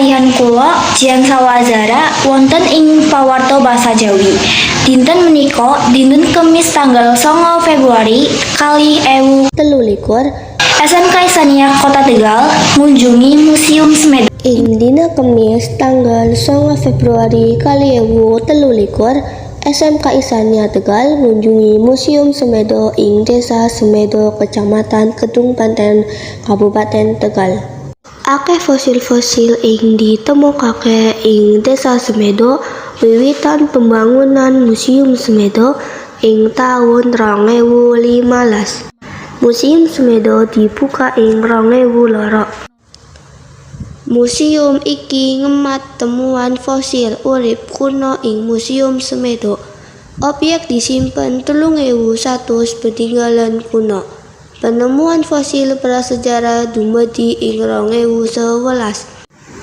kalihan kula Jiang Sawazara wonten ing pawarta basa Jawi. Dinten menika dinten Kemis tanggal 9 Februari kali 2023 SMK Isania Kota Tegal ngunjungi Museum Semedo. Ing dina Kemis tanggal 9 Februari kali 2023 SMK Isania Tegal ngunjungi Museum Semedo ing Desa Semedo, Kecamatan Kedung Banten, Kabupaten Tegal. Akeh fosil-fosil ing ditemokake ing Desa Semedo wiwitan pembangunan Museum Semedo ing taun 2015. Museum Semedo dibuka ing 2002. Museum iki ngemat temuan fosil urip kuno ing Museum Semedo. Objek disimpen 3100 peninggalan kuno. Penemuan fosil prasejarah dumadi ing 2011.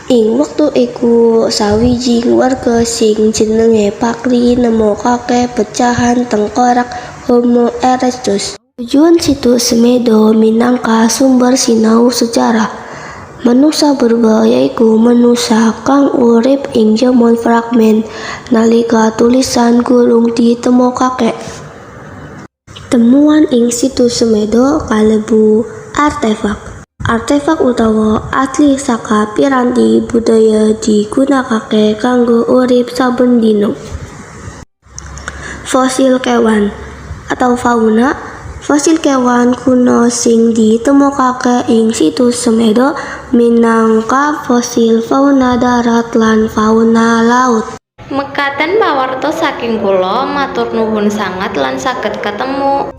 Ing wektu iku sawijing warga sing jenenge Pakri nemokake pecahan tengkorak Homo erectus. Tujuan situs Semedo minangka sumber sinau sejarah. Manusa purba yaiku manusa kang urip ing jaman fragmen nalika tulisan gulung ditemokake. Temuan ing situs Semedo kalebu artefak utawa asli saka piranti budaya digunakake kanggo urip saben dina. Fosil kewan atau fauna. Fosil kewan kuno sing ditemokake ing situs Semedo minangka fosil fauna darat lan fauna laut. Mekaten pawartos saking kula, matur nuwun sanget lan saged ketemu